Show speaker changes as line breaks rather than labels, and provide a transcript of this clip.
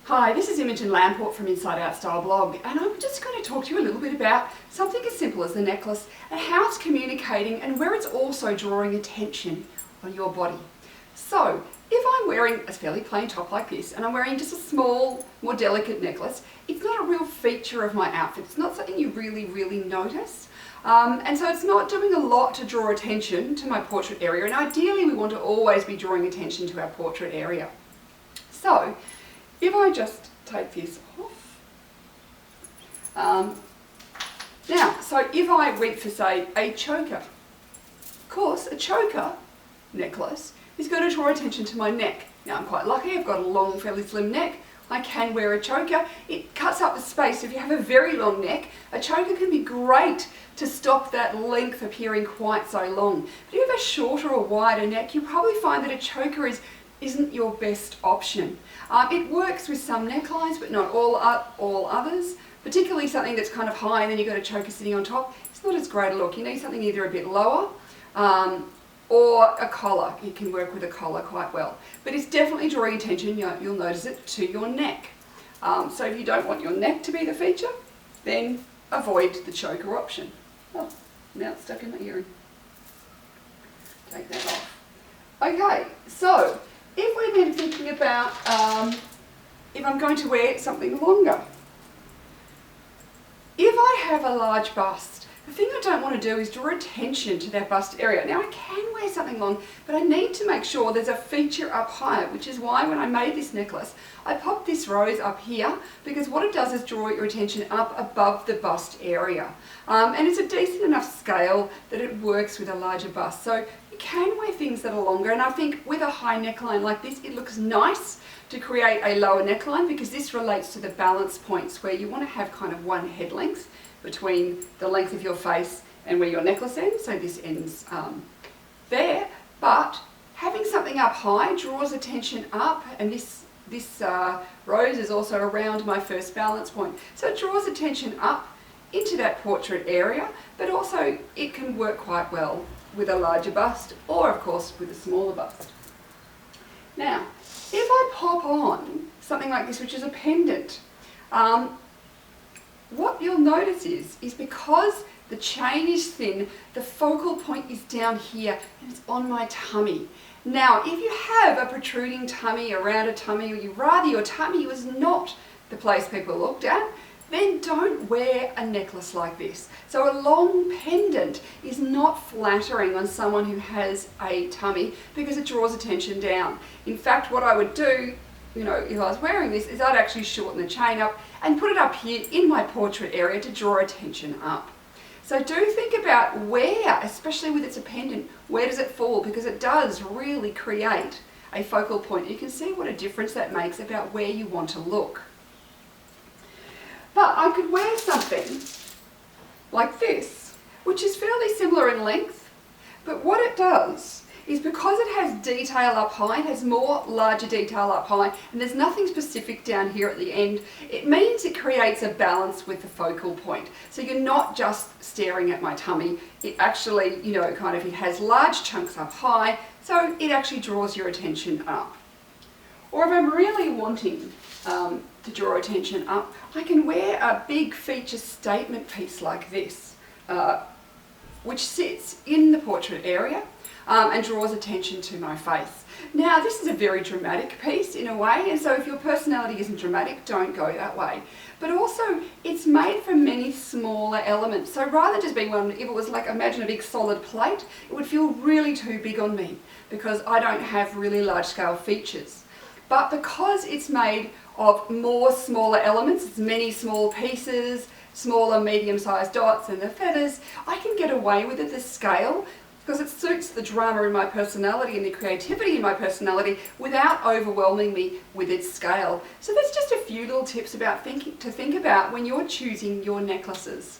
Hi, this is Imogen Lamport from Inside Out Style blog, and I'm just going to talk to you a little bit about something as simple as the necklace and how it's communicating and where it's also drawing attention on your body. So, if I'm wearing a fairly plain top like this and I'm wearing just a small, more delicate necklace, it's not a real feature of my outfit. It's not something you really notice. And so it's not doing a lot to draw attention to my portrait area, and ideally we want to always be drawing attention to our portrait area. So, if I just take this off, so if I went for, say, a choker, of course, a choker necklace is going to draw attention to my neck. Now, I'm quite lucky, I've got a long, fairly slim neck. I can wear a choker. It cuts up the space. If you have a very long neck, a choker can be great to stop that length appearing quite so long. But if you have a shorter or wider neck, you'll probably find that a choker isn't your best option. It works with some necklines, but not all others. Particularly something that's kind of high and then you've got a choker sitting on top. It's not as great a look. You need something either a bit lower or a collar. You can work with a collar quite well. But it's definitely drawing attention, you'll notice it, to your neck. So if you don't want your neck to be the feature, then avoid the choker option. Oh, now it's stuck in my earring. Take that off. Okay, so if we're then thinking about if I'm going to wear something longer. If I have a large bust, the thing I don't want to do is draw attention to that bust area. Now I can wear something long, but I need to make sure there's a feature up higher, which is why when I made this necklace, I popped this rose up here, because what it does is draw your attention up above the bust area. And it's a decent enough scale that it works with a larger bust. So you can wear things that are longer, and I think with a high neckline like this, it looks nice to create a lower neckline, because this relates to the balance points where you want to have kind of one head length between the length of your face and where your necklace ends. So this ends there, but having something up high draws attention up, and this rose is also around my first balance point. So it draws attention up into that portrait area, but also it can work quite well with a larger bust, or of course with a smaller bust. Now, if I pop on something like this, which is a pendant, what you'll notice is because the chain is thin, the focal point is down here and it's on my tummy. Now, if you have a protruding tummy, around a tummy, or you rather your tummy was not the place people looked at, then don't wear a necklace like this. So a long pendant is not flattering on someone who has a tummy, because it draws attention down. In fact, what I would do, if I was wearing this, is I'd actually shorten the chain up and put it up here in my portrait area to draw attention up. So do think about where, especially with it's a pendant, where does it fall, because it does really create a focal point. You can see what a difference that makes about where you want to look. But I could wear something like this, which is fairly similar in length, but what it does is, because it has detail up high, it has more larger detail up high, and there's nothing specific down here at the end, it means it creates a balance with the focal point. So you're not just staring at my tummy, it actually, it has large chunks up high, so it actually draws your attention up. Or if I'm really wanting to draw attention up, I can wear a big feature statement piece like this, which sits in the portrait area and draws attention to my face. Now, this is a very dramatic piece in a way, and so if your personality isn't dramatic, don't go that way. But also, it's made from many smaller elements. So rather than just being one, if it was like, imagine a big solid plate, it would feel really too big on me, because I don't have really large scale features. But because it's made of more smaller elements, it's many small pieces, smaller medium-sized dots and the feathers, I can get away with it, the scale, because it suits the drama in my personality and the creativity in my personality without overwhelming me with its scale. So that's just a few little tips about to think about when you're choosing your necklaces.